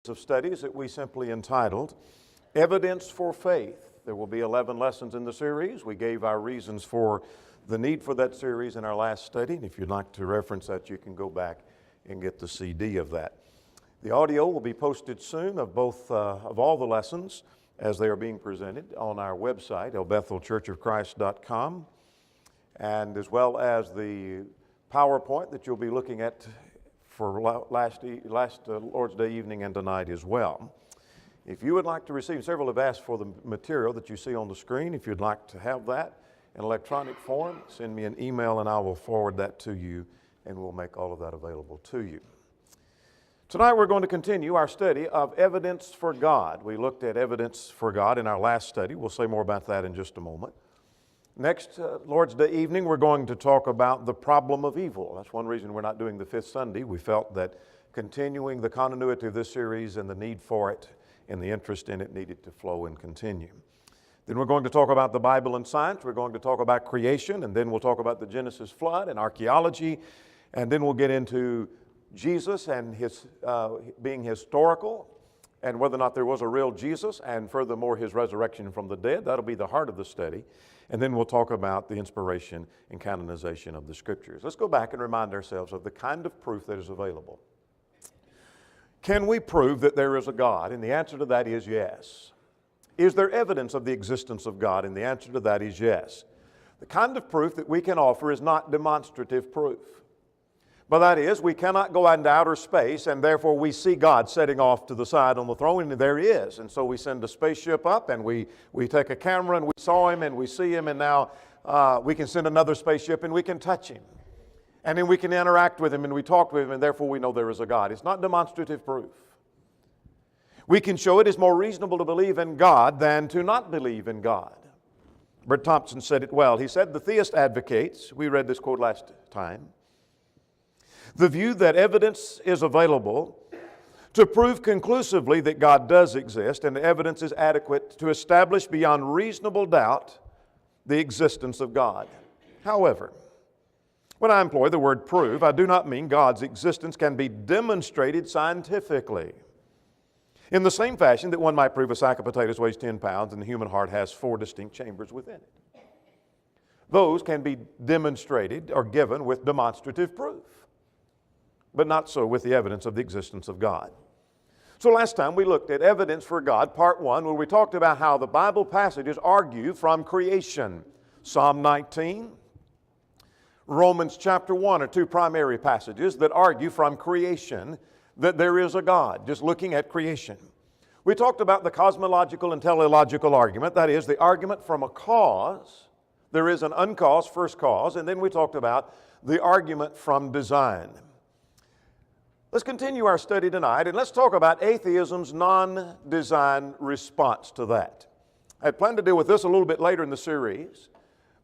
of studies that we simply entitled Evidence for Faith. There will be 11 lessons in the series. We gave our reasons for the need for that series in our last study. And if you'd like to reference that, you can go back and get the CD of that. The audio will be posted soon of all the lessons as they are being presented on our website, elbethelchurchofchrist.com, and as well as the PowerPoint that you'll be looking at for last Lord's Day evening and tonight as well. If you would like to receive, several have asked for the material that you see on the screen. If you'd like to have that in electronic form, send me an email and I will forward that to you, and we'll make all of that available to you. Tonight we're going to continue our study of evidence for God. We looked at evidence for God in our last study. We'll say more about that in just a moment. Next Lord's Day evening, we're going to talk about the problem of evil. That's one reason we're not doing the fifth Sunday. We felt that continuing the continuity of this series and the need for it and the interest in it needed to flow and continue. Then we're going to talk about the Bible and science. We're going to talk about creation, and then we'll talk about the Genesis flood and archaeology, and then we'll get into Jesus and his being historical, and whether or not there was a real Jesus, and furthermore his resurrection from the dead. That'll be the heart of the study. And then we'll talk about the inspiration and canonization of the Scriptures. Let's go back and remind ourselves of the kind of proof that is available. Can we prove that there is a God? And the answer to that is yes. Is there evidence of the existence of God? And the answer to that is yes. The kind of proof that we can offer is not demonstrative proof. But that is, we cannot go out into outer space and therefore we see God setting off to the side on the throne, and there He is. And so we send a spaceship up and we take a camera and we saw Him and we see Him, and now we can send another spaceship and we can touch Him. And then we can interact with Him and we talk with Him, and therefore we know there is a God. It's not demonstrative proof. We can show it is more reasonable to believe in God than to not believe in God. Bert Thompson said it well. He said, the theist advocates, we read this quote last time, the view that evidence is available to prove conclusively that God does exist, and the evidence is adequate to establish beyond reasonable doubt the existence of God. However, when I employ the word prove, I do not mean God's existence can be demonstrated scientifically. In the same fashion that one might prove a sack of potatoes weighs 10 pounds and the human heart has 4 distinct chambers within it. Those can be demonstrated or given with demonstrative proof, but not so with the evidence of the existence of God. So last time we looked at evidence for God, part 1, where we talked about how the Bible passages argue from creation. Psalm 19, Romans chapter 1 are two primary passages that argue from creation that there is a God, just looking at creation. We talked about the cosmological and teleological argument, that is, the argument from a cause. There is an uncaused first cause, and then we talked about the argument from design. Let's continue our study tonight, and let's talk about atheism's non-design response to that. I had planned to deal with this a little bit later in the series,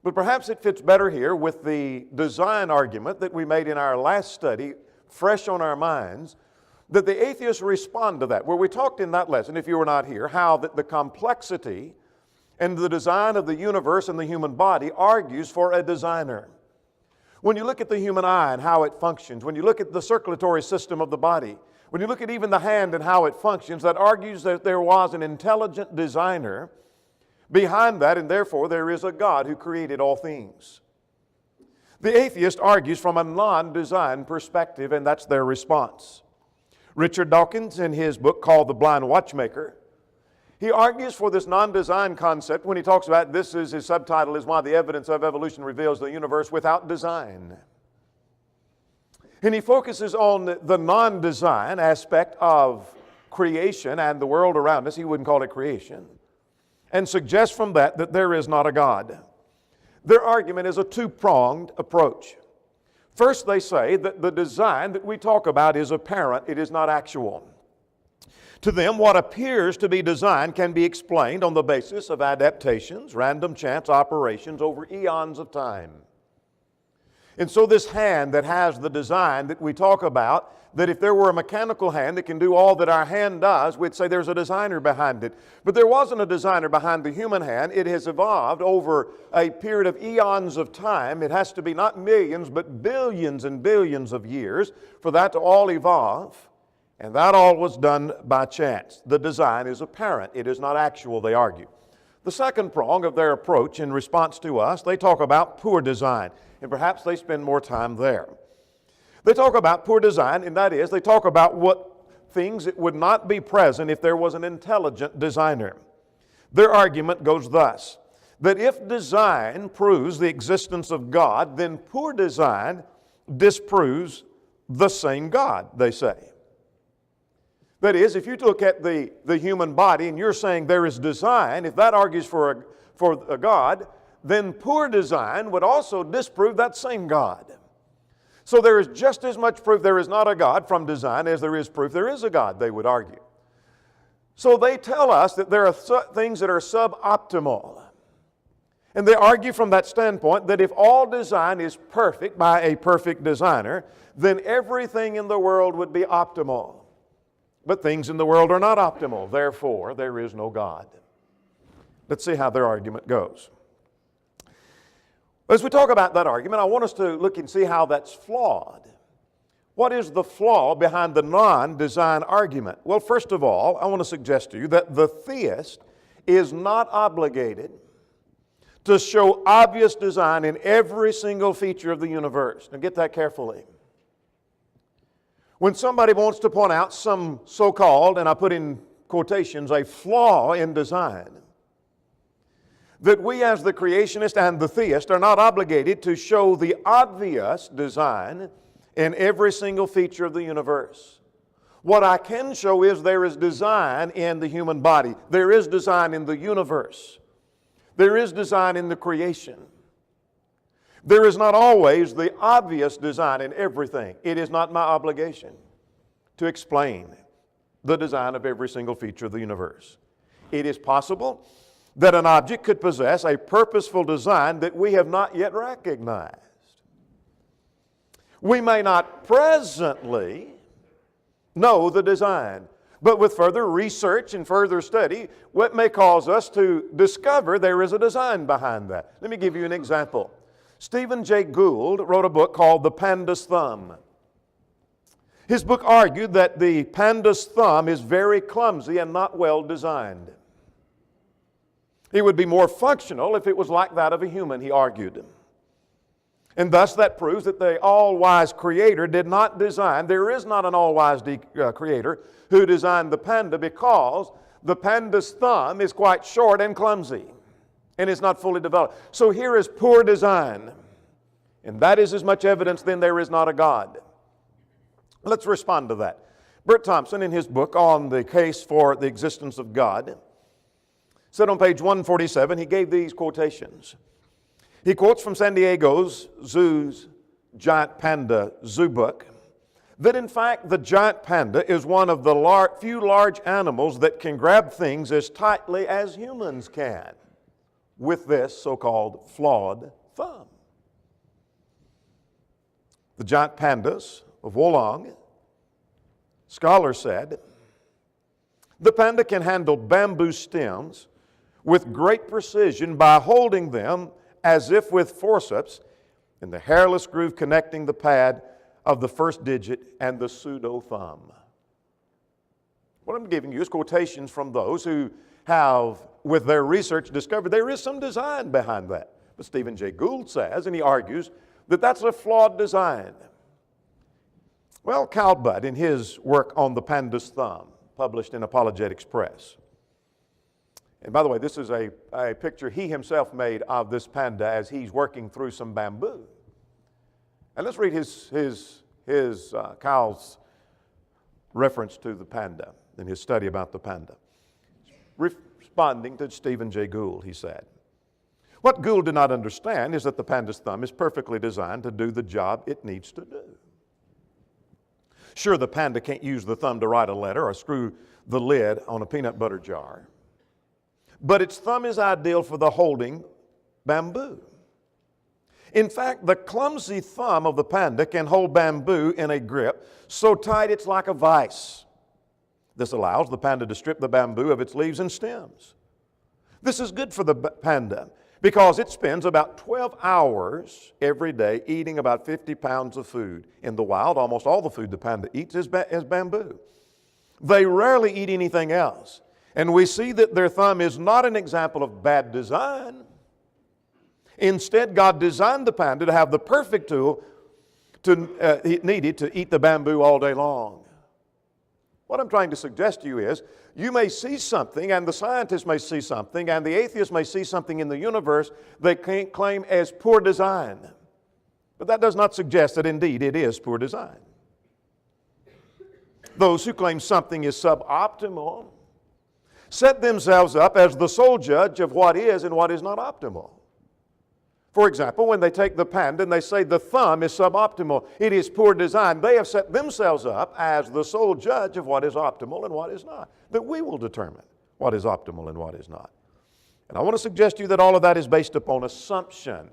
but perhaps it fits better here with the design argument that we made in our last study, fresh on our minds, that the atheists respond to that, where we talked in that lesson, if you were not here, how that the complexity and the design of the universe and the human body argues for a designer. When you look at the human eye and how it functions, when you look at the circulatory system of the body, when you look at even the hand and how it functions, that argues that there was an intelligent designer behind that, and therefore there is a God who created all things. The atheist argues from a non-design perspective, and that's their response. Richard Dawkins, in his book called The Blind Watchmaker, he argues for this non-design concept when he talks about, his subtitle is Why the Evidence of Evolution Reveals the Universe Without Design. And he focuses on the non-design aspect of creation and the world around us. He wouldn't call it creation. And suggests from that there is not a God. Their argument is a two-pronged approach. First, they say that the design that we talk about is apparent, it is not actual. To them, what appears to be designed can be explained on the basis of adaptations, random chance operations over eons of time. And so this hand that has the design that we talk about, that if there were a mechanical hand that can do all that our hand does, we'd say there's a designer behind it. But there wasn't a designer behind the human hand. It has evolved over a period of eons of time. It has to be not millions, but billions and billions of years for that to all evolve. And that all was done by chance. The design is apparent. It is not actual, they argue. The second prong of their approach in response to us, they talk about poor design. And perhaps they spend more time there. They talk about poor design, and that is, they talk about what things that would not be present if there was an intelligent designer. Their argument goes thus, that if design proves the existence of God, then poor design disproves the same God, they say. That is, if you look at the human body and you're saying there is design, if that argues for a God, then poor design would also disprove that same God. So there is just as much proof there is not a God from design as there is proof there is a God, they would argue. So they tell us that there are things that are suboptimal. And they argue from that standpoint that if all design is perfect by a perfect designer, then everything in the world would be optimal. But things in the world are not optimal. Therefore, there is no God. Let's see how their argument goes. As we talk about that argument, I want us to look and see how that's flawed. What is the flaw behind the non-design argument? Well, first of all, I want to suggest to you that the theist is not obligated to show obvious design in every single feature of the universe. Now get that carefully. When somebody wants to point out some so-called, and I put in quotations, a flaw in design, that we as the creationist and the theist are not obligated to show the obvious design in every single feature of the universe. What I can show is there is design in the human body. There is design in the universe. There is design in the creation. There is not always the obvious design in everything. It is not my obligation to explain the design of every single feature of the universe. It is possible that an object could possess a purposeful design that we have not yet recognized. We may not presently know the design, but with further research and further study, what may cause us to discover there is a design behind that. Let me give you an example. Stephen Jay Gould wrote a book called The Panda's Thumb. His book argued that the panda's thumb is very clumsy and not well designed. It would be more functional if it was like that of a human, he argued. And thus that proves that the all-wise Creator did not design, there is not an all-wise Creator who designed the panda, because the panda's thumb is quite short and clumsy and is not fully developed. So here is poor design. And that is as much evidence then there is not a God. Let's respond to that. Bert Thompson, in his book on the case for the existence of God, said on page 147, he gave these quotations. He quotes from San Diego's Zoo's Giant Panda Zoo book that in fact the giant panda is one of the few large animals that can grab things as tightly as humans can with this so-called flawed thumb. The giant pandas of Wolong, scholars said, the panda can handle bamboo stems with great precision by holding them as if with forceps in the hairless groove connecting the pad of the first digit and the pseudo thumb. What I'm giving you is quotations from those who have, with their research, discovered there is some design behind that. But Stephen Jay Gould says, and he argues, that that's a flawed design. Well, Cal Budd, in his work on the panda's thumb, published in Apologetics Press. And by the way, this is a picture he himself made of this panda as he's working through some bamboo. And let's read Cal's reference to the panda in his study about the panda. Responding to Stephen Jay Gould, he said, what Gould did not understand is that the panda's thumb is perfectly designed to do the job it needs to do. Sure, the panda can't use the thumb to write a letter or screw the lid on a peanut butter jar, but its thumb is ideal for the holding bamboo. In fact, the clumsy thumb of the panda can hold bamboo in a grip so tight it's like a vice. This allows the panda to strip the bamboo of its leaves and stems. This is good for the panda because it spends about 12 hours every day eating about 50 pounds of food. In the wild, almost all the food the panda eats is bamboo. They rarely eat anything else. And we see that their thumb is not an example of bad design. Instead, God designed the panda to have the perfect tool needed to eat the bamboo all day long. What I'm trying to suggest to you is, you may see something, and the scientist may see something, and the atheist may see something in the universe they can't claim as poor design. But that does not suggest that indeed it is poor design. Those who claim something is suboptimal set themselves up as the sole judge of what is and what is not optimal. For example, when they take the panda and they say the thumb is suboptimal, it is poor design, they have set themselves up as the sole judge of what is optimal and what is not. That we will determine what is optimal and what is not. And I want to suggest to you that all of that is based upon assumption.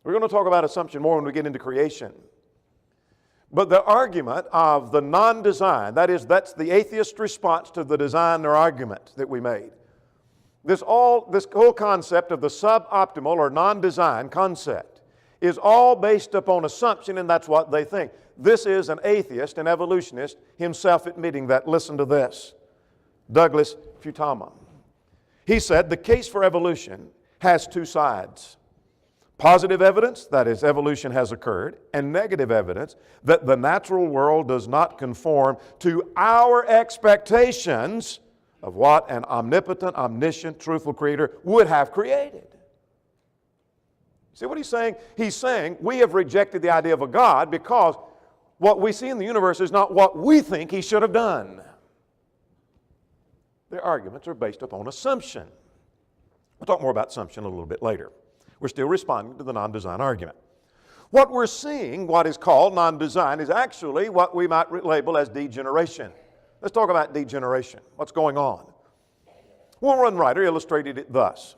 We're going to talk about assumption more when we get into creation. But the argument of the non-design, that's the atheist response to the design or argument that we made. This whole concept of the suboptimal or non-design concept is all based upon assumption, and that's what they think. This is an atheist, an evolutionist, himself admitting that. Listen to this. Douglas Futama. He said, the case for evolution has two sides. Positive evidence, that is, evolution has occurred, and negative evidence that the natural world does not conform to our expectations of what an omnipotent, omniscient, truthful Creator would have created. See what he's saying? He's saying we have rejected the idea of a God because what we see in the universe is not what we think He should have done. Their arguments are based upon assumption. We'll talk more about assumption a little bit later. We're still responding to the non-design argument. What we're seeing, what is called non-design, is actually what we might label as degeneration. Let's talk about degeneration. What's going on? One writer illustrated it thus.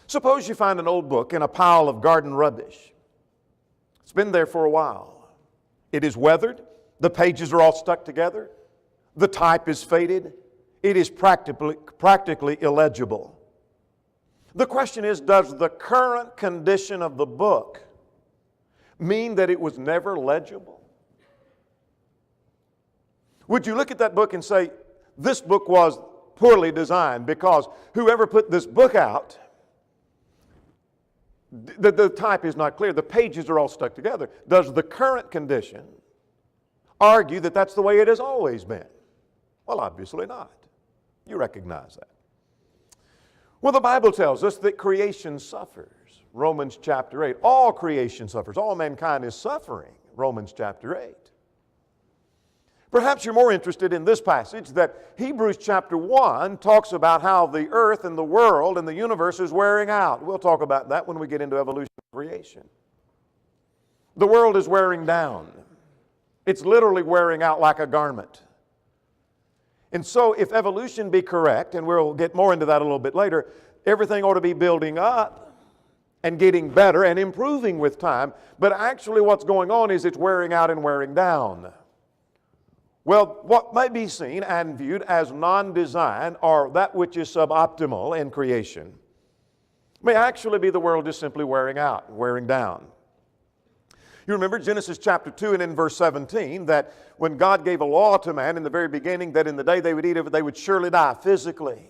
Suppose you find an old book in a pile of garden rubbish. It's been there for a while. It is weathered. The pages are all stuck together. The type is faded. It is practically illegible. The question is, does the current condition of the book mean that it was never legible? Would you look at that book and say, this book was poorly designed because whoever put this book out, the type is not clear, the pages are all stuck together. Does the current condition argue that that's the way it has always been? Well, obviously not. You recognize that. Well, the Bible tells us that creation suffers. Romans chapter 8. All creation suffers. All mankind is suffering. Romans chapter 8. Perhaps you're more interested in this passage that Hebrews chapter 1 talks about how the earth and the world and the universe is wearing out. We'll talk about that when we get into evolution and creation. The world is wearing down. It's literally wearing out like a garment. And so if evolution be correct, and we'll get more into that a little bit later, everything ought to be building up and getting better and improving with time. But actually what's going on is it's wearing out and wearing down. Well, what may be seen and viewed as non-design or that which is suboptimal in creation may actually be the world just simply wearing out, wearing down. You remember Genesis chapter 2 and in verse 17 that when God gave a law to man in the very beginning that in the day they would eat of it, they would surely die physically.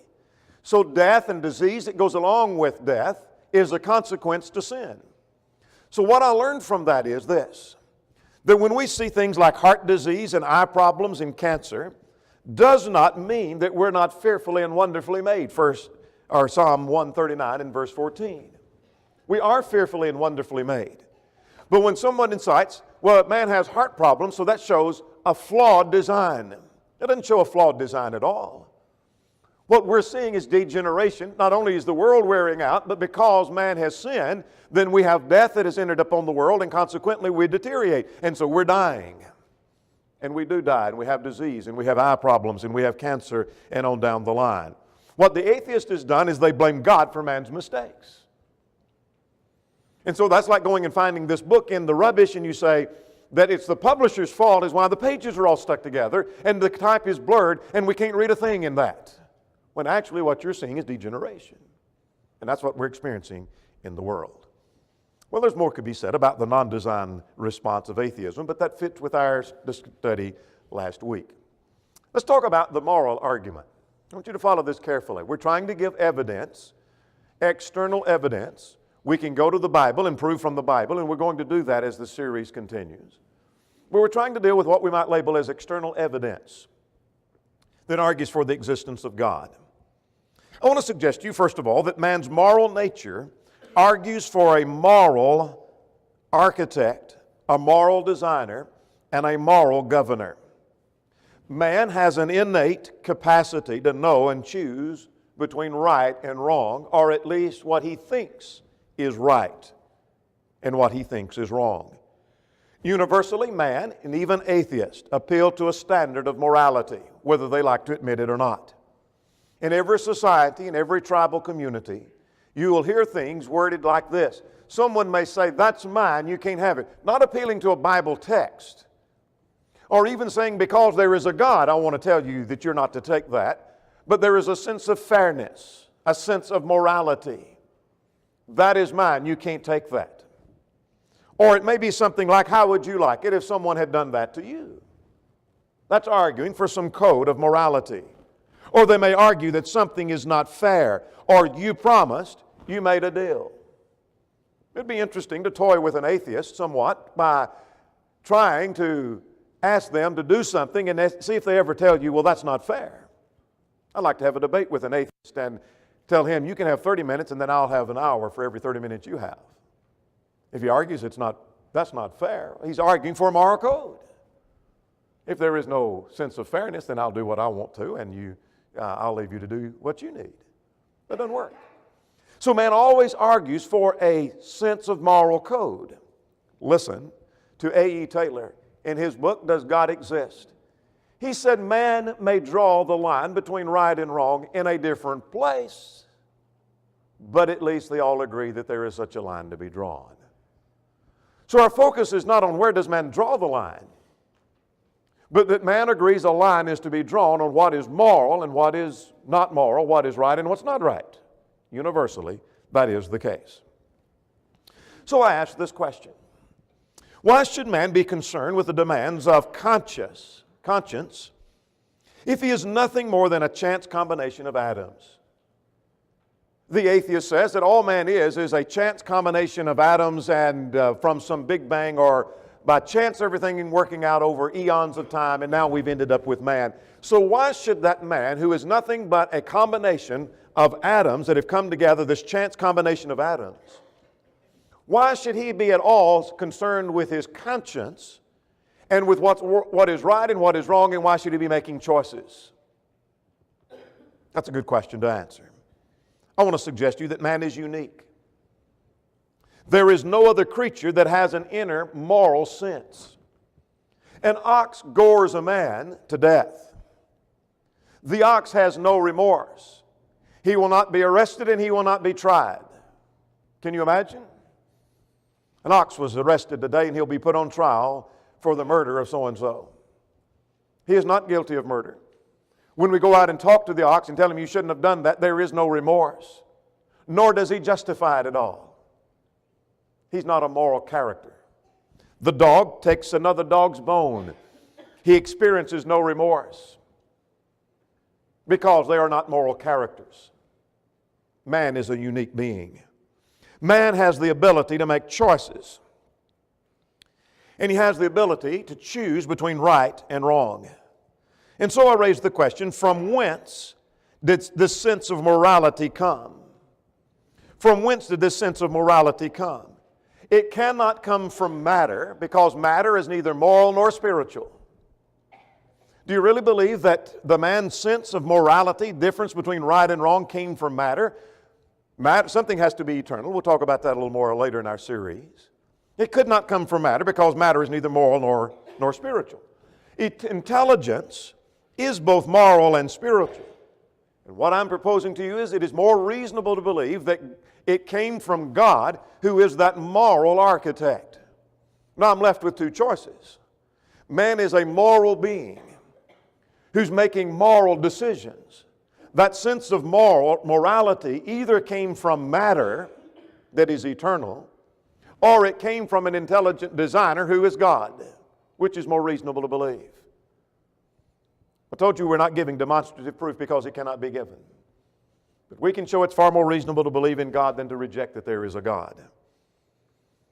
So death and disease that goes along with death is a consequence to sin. So what I learned from that is this, that when we see things like heart disease and eye problems and cancer, does not mean that we're not fearfully and wonderfully made. Psalm 139 and verse 14. We are fearfully and wonderfully made. But when someone incites, well, a man has heart problems, so that shows a flawed design. It doesn't show a flawed design at all. What we're seeing is degeneration. Not only is the world wearing out, but because man has sinned, then we have death that has entered upon the world, and consequently we deteriorate. And so we're dying. And we do die, and we have disease, and we have eye problems, and we have cancer, and on down the line. What the atheist has done is they blame God for man's mistakes. And so that's like going and finding this book in the rubbish, and you say that it's the publisher's fault is why the pages are all stuck together, and the type is blurred, and we can't read a thing in that. When actually what you're seeing is degeneration. And that's what we're experiencing in the world. Well, there's more could be said about the non-design response of atheism, but that fits with our study last week. Let's talk about the moral argument. I want you to follow this carefully. We're trying to give evidence, external evidence. We can go to the Bible and prove from the Bible, and we're going to do that as the series continues. But we're trying to deal with what we might label as external evidence that argues for the existence of God. I want to suggest to you, first of all, that man's moral nature argues for a moral architect, a moral designer, and a moral governor. Man has an innate capacity to know and choose between right and wrong, or at least what he thinks is right and what he thinks is wrong. Universally, man, and even atheists, appeal to a standard of morality, whether they like to admit it or not. In every society, in every tribal community, you will hear things worded like this. Someone may say, "That's mine, you can't have it." Not appealing to a Bible text, or even saying, "Because there is a God, I want to tell you that you're not to take that." But there is a sense of fairness, a sense of morality. That is mine, you can't take that. Or it may be something like, "How would you like it if someone had done that to you?" That's arguing for some code of morality. Or they may argue that something is not fair, or you promised, you made a deal. It'd be interesting to toy with an atheist somewhat by trying to ask them to do something and see if they ever tell you, "Well, that's not fair." I'd like to have a debate with an atheist and tell him, "You can have 30 minutes and then I'll have an hour for every 30 minutes you have." If he argues that's not fair, he's arguing for a moral code. If there is no sense of fairness, then I'll do what I want to, and I'll leave you to do what you need. That doesn't work. So man always argues for a sense of moral code. Listen to A.E. Taylor in his book, Does God Exist? He said, man may draw the line between right and wrong in a different place, but at least they all agree that there is such a line to be drawn. So our focus is not on where does man draw the line, but that man agrees a line is to be drawn on what is moral and what is not moral, what is right and what's not right. Universally, that is the case. So I ask this question. Why should man be concerned with the demands of conscience if he is nothing more than a chance combination of atoms? The atheist says that all man is a chance combination of atoms and from some big bang, or by chance everything working out over eons of time, and now we've ended up with man. So why should that man, who is nothing but a combination of atoms that have come together, this chance combination of atoms, why should he be at all concerned with his conscience and with what is right and what is wrong, and why should he be making choices? That's a good question to answer. I want to suggest to you that man is unique. There is no other creature that has an inner moral sense. An ox gores a man to death. The ox has no remorse. He will not be arrested and he will not be tried. Can you imagine? An ox was arrested today and he'll be put on trial for the murder of so-and-so. He is not guilty of murder. When we go out and talk to the ox and tell him you shouldn't have done that, there is no remorse, nor does he justify it at all. He's not a moral character. The dog takes another dog's bone. He experiences no remorse because they are not moral characters. Man is a unique being. Man has the ability to make choices. And he has the ability to choose between right and wrong. And so I raise the question, from whence did this sense of morality come? From whence did this sense of morality come? It cannot come from matter, because matter is neither moral nor spiritual. Do you really believe that the man's sense of morality, difference between right and wrong, came from matter? Something has to be eternal. We'll talk about that a little more later in our series. It could not come from matter, because matter is neither moral nor spiritual. Intelligence is both moral and spiritual. And what I'm proposing to you is it is more reasonable to believe that it came from God, who is that moral architect. Now I'm left with two choices. Man is a moral being who's making moral decisions. That sense of morality either came from matter that is eternal, or it came from an intelligent designer who is God. Which is more reasonable to believe? I told you we're not giving demonstrative proof because it cannot be given. But we can show it's far more reasonable to believe in God than to reject that there is a God.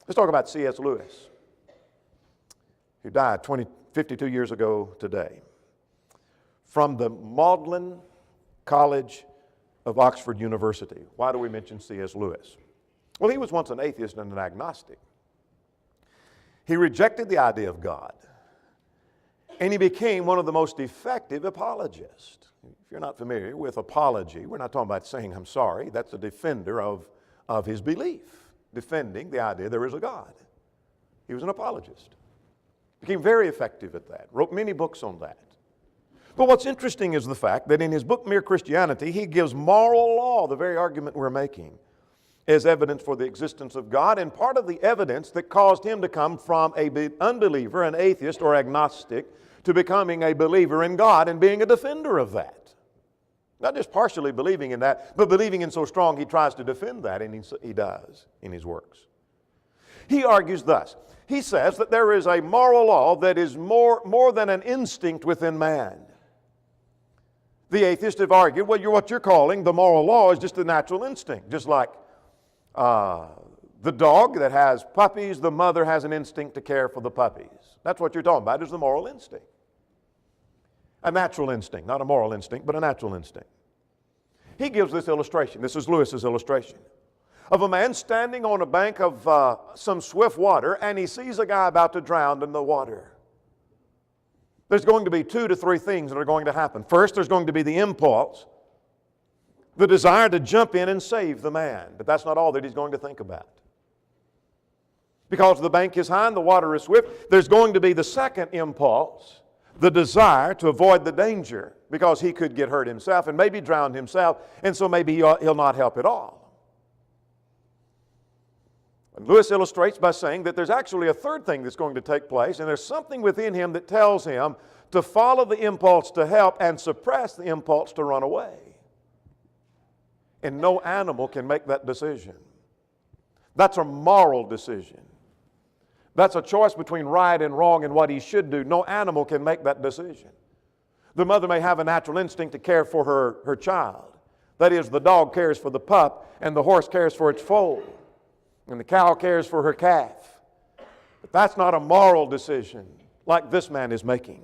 Let's talk about C.S. Lewis, who died 52 years ago today. From the Magdalen College of Oxford University. Why do we mention C.S. Lewis? Well, he was once an atheist and an agnostic. He rejected the idea of God, and he became one of the most effective apologists. If you're not familiar with apology, we're not talking about saying I'm sorry. That's a defender of his belief, defending the idea there is a God. He was an apologist. Became very effective at that. Wrote many books on that. But what's interesting is the fact that in his book, Mere Christianity, he gives moral law, the very argument we're making, as evidence for the existence of God, and part of the evidence that caused him to come from an unbeliever, an atheist or agnostic, to becoming a believer in God and being a defender of that. Not just partially believing in that, but believing in so strong he tries to defend that, and he does in his works. He argues thus. He says that there is a moral law that is more than an instinct within man. The atheists have argued, well, what you're calling the moral law is just a natural instinct. Just like the dog that has puppies, the mother has an instinct to care for the puppies. That's what you're talking about, is the moral instinct. A natural instinct, not a moral instinct, but a natural instinct. He gives this illustration. This is Lewis's illustration of a man standing on a bank of some swift water, and he sees a guy about to drown in the water. There's going to be 2 to 3 things that are going to happen. First, there's going to be the impulse, the desire to jump in and save the man. But that's not all that he's going to think about. Because the bank is high and the water is swift, there's going to be the second impulse, the desire to avoid the danger, because he could get hurt himself and maybe drown himself, and so maybe he'll not help at all. And Lewis illustrates by saying that there's actually a third thing that's going to take place, and there's something within him that tells him to follow the impulse to help and suppress the impulse to run away. And no animal can make that decision. That's a moral decision. That's a choice between right and wrong and what he should do. No animal can make that decision. The mother may have a natural instinct to care for her child. That is, the dog cares for the pup, and the horse cares for its foal, and the cow cares for her calf. But that's not a moral decision like this man is making.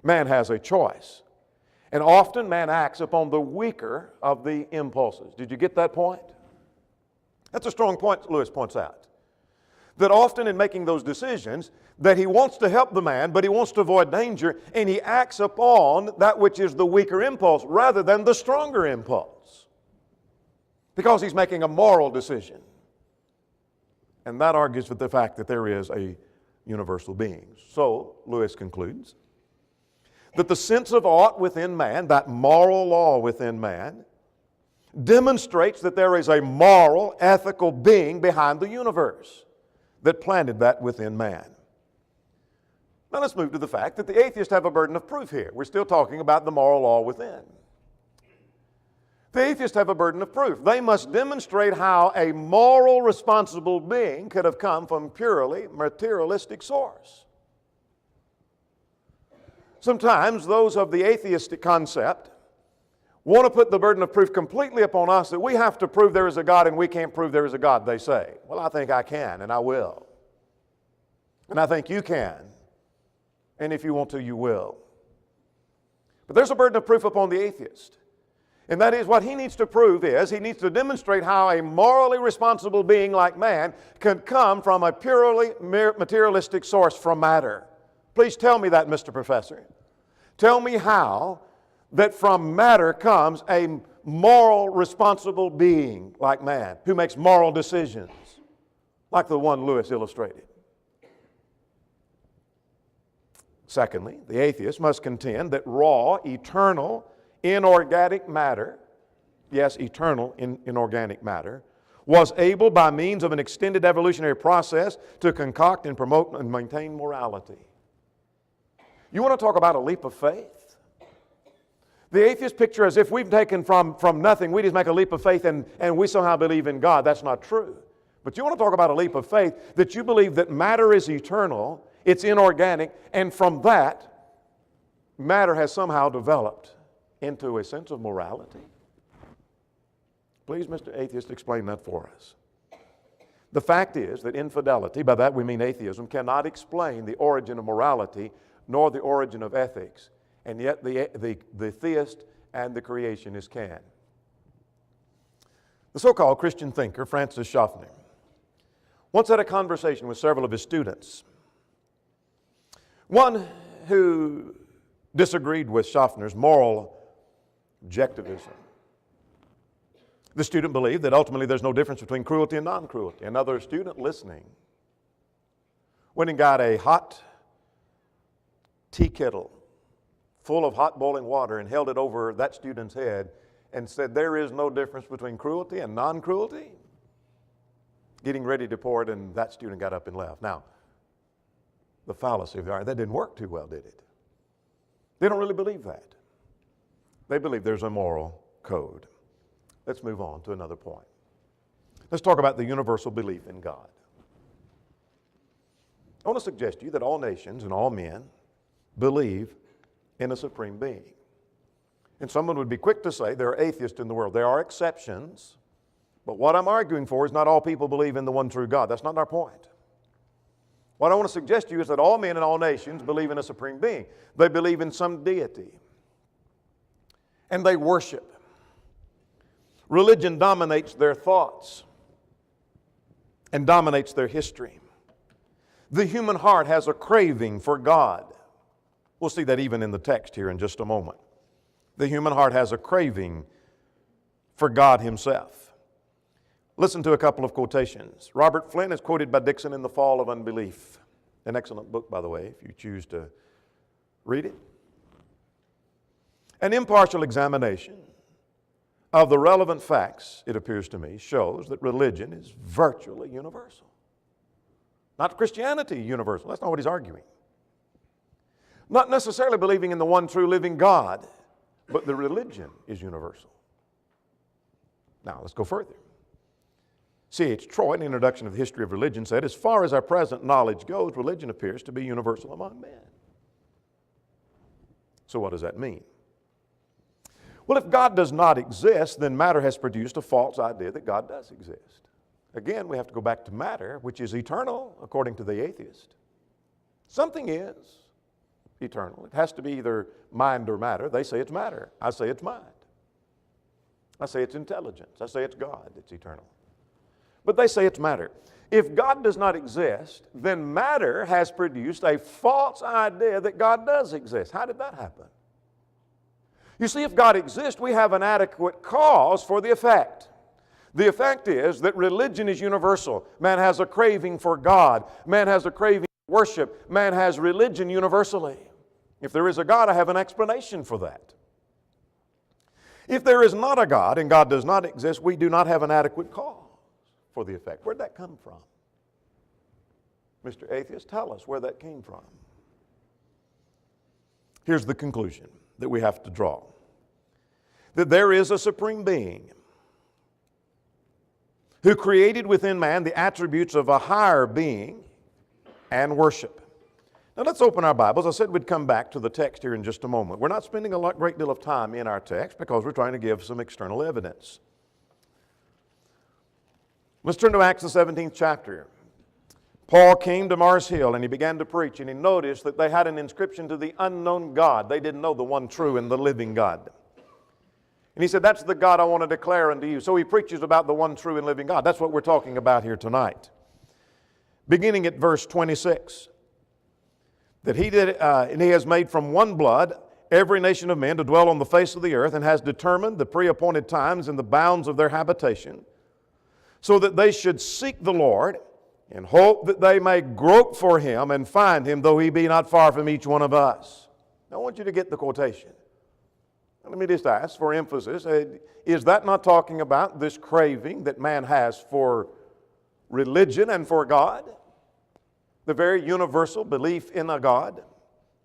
Man has a choice. And often man acts upon the weaker of the impulses. Did you get that point? That's a strong point Lewis points out. That often in making those decisions, that he wants to help the man, but he wants to avoid danger, and he acts upon that which is the weaker impulse rather than the stronger impulse. Because he's making a moral decision. And that argues with the fact that there is a universal being. So, Lewis concludes that the sense of ought within man, that moral law within man, demonstrates that there is a moral, ethical being behind the universe that planted that within man. Now let's move to the fact that the atheists have a burden of proof here. We're still talking about the moral law within. The atheists have a burden of proof. They must demonstrate how a moral, responsible being could have come from purely materialistic source. Sometimes those of the atheistic concept want to put the burden of proof completely upon us, that we have to prove there is a God and we can't prove there is a God, they say. Well, I think I can and I will. And I think you can. And if you want to, you will. But there's a burden of proof upon the atheist. And that is, what he needs to prove is, he needs to demonstrate how a morally responsible being like man can come from a purely materialistic source, from matter. Please tell me that, Mr. Professor. Tell me how that from matter comes a moral, responsible being like man, who makes moral decisions, like the one Lewis illustrated. Secondly, the atheist must contend that raw, eternal, inorganic matter, yes, eternal inorganic matter, was able by means of an extended evolutionary process to concoct and promote and maintain morality. You want to talk about a leap of faith? The atheist picture as if we've taken from nothing, we just make a leap of faith and we somehow believe in God. That's not true. But you want to talk about a leap of faith, that you believe that matter is eternal, it's inorganic, and from that, matter has somehow developed into a sense of morality? Please, Mr. Atheist, explain that for us. The fact is that infidelity, by that we mean atheism, cannot explain the origin of morality nor the origin of ethics, and yet the theist and the creationist can. The so-called Christian thinker, Francis Schaffner, once had a conversation with several of his students. One who disagreed with Schaffner's moral objectivism. The student believed that ultimately there's no difference between cruelty and non-cruelty. Another student listening went and got a hot tea kettle full of hot boiling water and held it over that student's head and said, there is no difference between cruelty and non-cruelty. Getting ready to pour it, and that student got up and left. Now, the fallacy of the argument, that didn't work too well, did it? They don't really believe that. They believe there's a moral code. Let's move on to another point. Let's talk about the universal belief in God. I want to suggest to you that all nations and all men believe in a supreme being. And someone would be quick to say there are atheists in the world. There are exceptions. But what I'm arguing for is not all people believe in the one true God. That's not our point. What I want to suggest to you is that all men and all nations believe in a supreme being. They believe in some deity. And they worship. Religion dominates their thoughts and dominates their history. The human heart has a craving for God. We'll see that even in the text here in just a moment. The human heart has a craving for God Himself. Listen to a couple of quotations. Robert Flynn is quoted by Dixon in The Fall of Unbelief. An excellent book, by the way, if you choose to read it. An impartial examination of the relevant facts, it appears to me, shows that religion is virtually universal. Not Christianity universal. That's not what he's arguing. Not necessarily believing in the one true living God, but the religion is universal. Now, let's go further. C.H. Troy, in the introduction of the history of religion, said, as far as our present knowledge goes, religion appears to be universal among men. So what does that mean? Well, if God does not exist, then matter has produced a false idea that God does exist. Again, we have to go back to matter, which is eternal, according to the atheist. Something is eternal. It has to be either mind or matter. They say it's matter. I say it's mind. I say it's intelligence. I say it's God. It's eternal. But they say it's matter. If God does not exist, then matter has produced a false idea that God does exist. How did that happen? You see, if God exists, we have an adequate cause for the effect. The effect is that religion is universal. Man has a craving for God. Man has a craving for worship. Man has religion universally. If there is a God, I have an explanation for that. If there is not a God and God does not exist, we do not have an adequate cause for the effect. Where'd that come from? Mr. Atheist, tell us where that came from. Here's the conclusion that we have to draw. That there is a supreme being who created within man the attributes of a higher being and worship. Now let's open our Bibles. I said we'd come back to the text here in just a moment. We're not spending a great deal of time in our text because we're trying to give some external evidence. Let's turn to Acts the 17th chapter. Paul came to Mars Hill and he began to preach, and he noticed that they had an inscription to the unknown God. They didn't know the one true and the living God. And he said, that's the God I want to declare unto you. So he preaches about the one true and living God. That's what we're talking about here tonight. Beginning at verse 26. That and he has made from one blood every nation of men to dwell on the face of the earth, and has determined the pre-appointed times and the bounds of their habitation, so that they should seek the Lord in hope that they may grope for Him and find Him, though He be not far from each one of us. Now, I want you to get the quotation. Let me just ask for emphasis. Is that not talking about this craving that man has for religion and for God? The very universal belief in a God?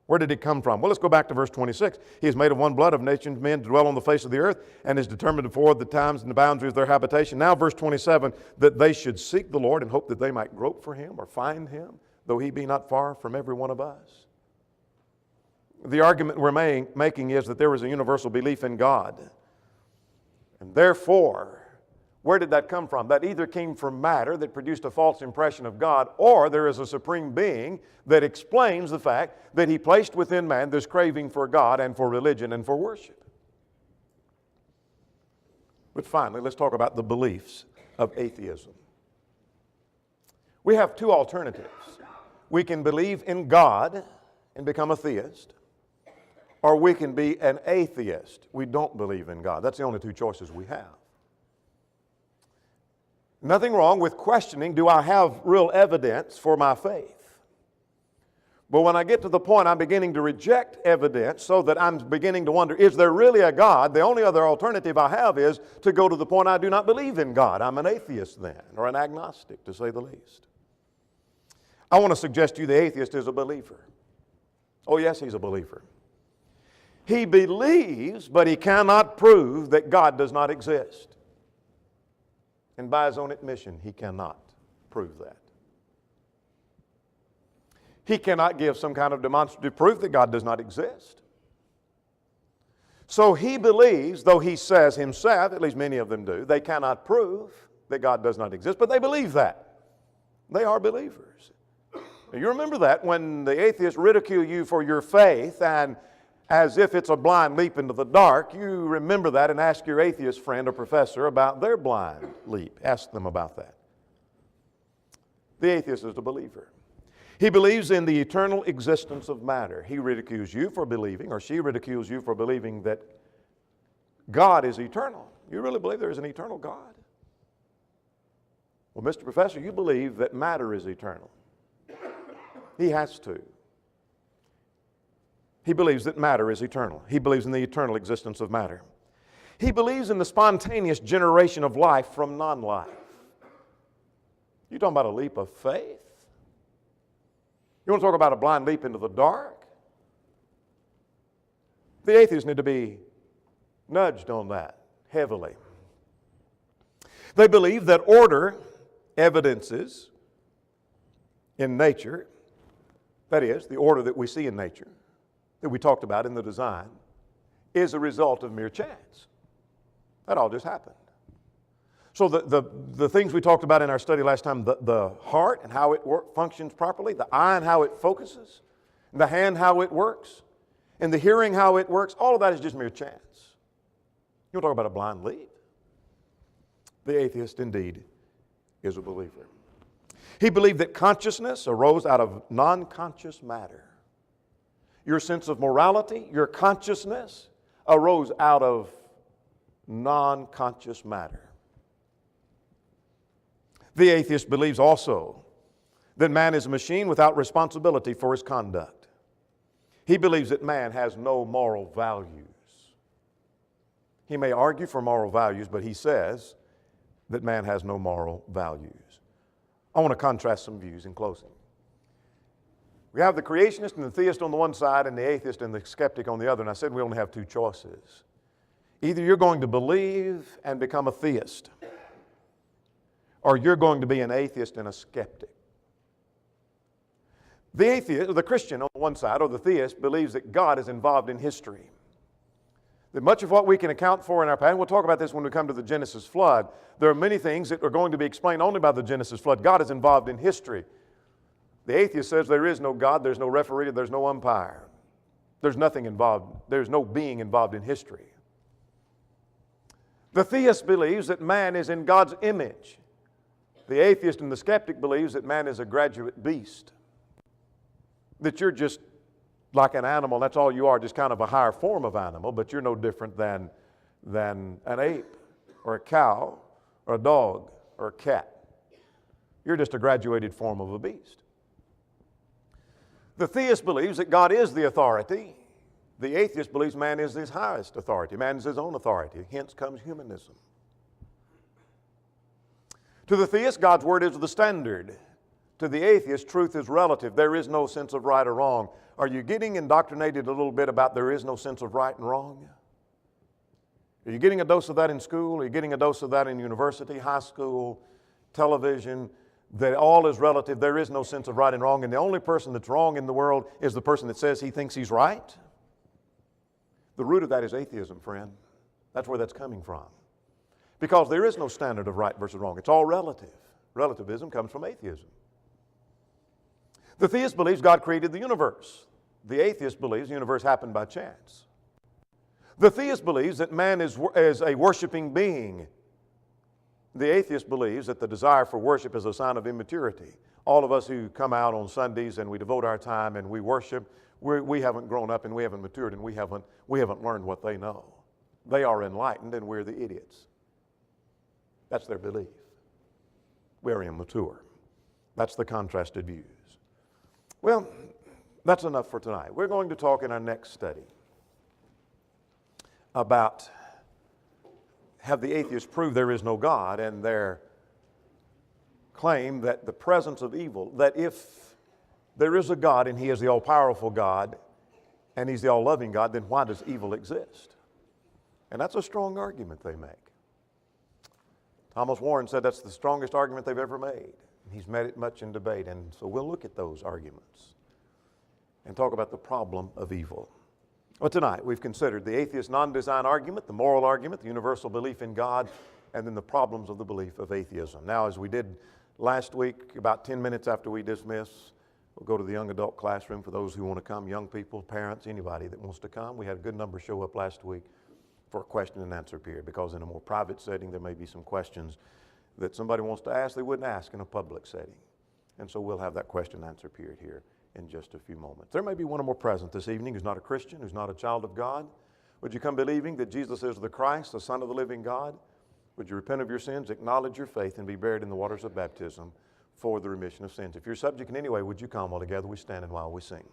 Where did it come from? Well, let's go back to verse 26. He is made of one blood of nations of men to dwell on the face of the earth, and is determined to forward the times and the boundaries of their habitation. Now verse 27, that they should seek the Lord and hope that they might grope for Him or find Him, though He be not far from every one of us. The argument we're making is that there is a universal belief in God. And therefore, where did that come from? That either came from matter that produced a false impression of God, or there is a supreme being that explains the fact that He placed within man this craving for God and for religion and for worship. But finally, let's talk about the beliefs of atheism. We have two alternatives. We can believe in God and become a theist, or we can be an atheist. We don't believe in God. That's the only two choices we have. Nothing wrong with questioning, do I have real evidence for my faith? But when I get to the point I'm beginning to reject evidence so that I'm beginning to wonder, is there really a God? The only other alternative I have is to go to the point I do not believe in God. I'm an atheist then, or an agnostic to say the least. I want to suggest to you the atheist is a believer. Oh yes, he's a believer. He believes, but he cannot prove that God does not exist. And by his own admission, he cannot prove that. He cannot give some kind of demonstrative proof that God does not exist. So he believes, though he says himself, at least many of them do, they cannot prove that God does not exist, but they believe that. They are believers. Now, you remember that when the atheists ridicule you for your faith and as if it's a blind leap into the dark, you remember that and ask your atheist friend or professor about their blind leap. Ask them about that. The atheist is a believer. He believes in the eternal existence of matter. He ridicules you for believing, or she ridicules you for believing that God is eternal. You really believe there is an eternal God? Well, Mr. Professor, you believe that matter is eternal. He has to. He believes that matter is eternal. He believes in the eternal existence of matter. He believes in the spontaneous generation of life from non-life. You're talking about a leap of faith? You want to talk about a blind leap into the dark? The atheists need to be nudged on that heavily. They believe that order evidences in nature, that is, the order that we see in nature, that we talked about in the design, is a result of mere chance. That all just happened. So the things we talked about in our study last time, the heart and how it functions properly, the eye and how it focuses, the hand how it works, and the hearing how it works, all of that is just mere chance. You want to talk about a blind leap? The atheist indeed is a believer. He believed that consciousness arose out of non-conscious matter. Your sense of morality, your consciousness arose out of non-conscious matter. The atheist believes also that man is a machine without responsibility for his conduct. He believes that man has no moral values. He may argue for moral values, but he says that man has no moral values. I want to contrast some views in closing. We have the creationist and the theist on the one side and the atheist and the skeptic on the other. And I said we only have two choices. Either you're going to believe and become a theist, or you're going to be an atheist and a skeptic. The atheist, or the Christian on one side, or the theist, believes that God is involved in history. That much of what we can account for in our past, and we'll talk about this when we come to the Genesis flood, there are many things that are going to be explained only by the Genesis flood. God is involved in history. The atheist says there is no God, there's no referee, there's no umpire. There's nothing involved, there's no being involved in history. The theist believes that man is in God's image. The atheist and the skeptic believes that man is a graduate beast. That you're just like an animal, that's all you are, just kind of a higher form of animal, but you're no different than an ape or a cow or a dog or a cat. You're just a graduated form of a beast. The theist believes that God is the authority. The atheist believes man is his highest authority. Man is his own authority. Hence comes humanism. To the theist, God's word is the standard. To the atheist, truth is relative. There is no sense of right or wrong. Are you getting indoctrinated a little bit about there is no sense of right and wrong? Are you getting a dose of that in school? Are you getting a dose of that in university, high school, television? That all is relative. There is no sense of right and wrong. And the only person that's wrong in the world is the person that says he thinks he's right. The root of that is atheism, friend. That's where that's coming from. Because there is no standard of right versus wrong. It's all relative. Relativism comes from atheism. The theist believes God created the universe. The atheist believes the universe happened by chance. The theist believes that man is a worshiping being. The atheist believes that the desire for worship is a sign of immaturity. All of us who come out on Sundays and we devote our time and we worship, we haven't grown up and we haven't matured and we haven't learned what they know. They are enlightened and we're the idiots. That's their belief. We're immature. That's the contrasted views. Well, that's enough for tonight. We're going to talk in our next study about have the atheists proved there is no God and their claim that the presence of evil, that if there is a God and He is the all-powerful God and He's the all-loving God, then why does evil exist? And that's a strong argument they make. Thomas Warren said that's the strongest argument they've ever made. He's made it much in debate, and so we'll look at those arguments and talk about the problem of evil. Well, tonight we've considered the atheist non-design argument, the moral argument, the universal belief in God, and then the problems of the belief of atheism. Now, as we did last week, about 10 minutes after we dismiss, we'll go to the young adult classroom for those who want to come, young people, parents, anybody that wants to come. We had a good number show up last week for a question and answer period, because in a more private setting there may be some questions that somebody wants to ask they wouldn't ask in a public setting. And so we'll have that question and answer period here in just a few moments. There may be one or more present this evening who's not a Christian, who's not a child of God. Would you come believing that Jesus is the Christ, the Son of the living God? Would you repent of your sins, acknowledge your faith, and be buried in the waters of baptism for the remission of sins? If you're subject in any way, would you come while together we stand and while we sing?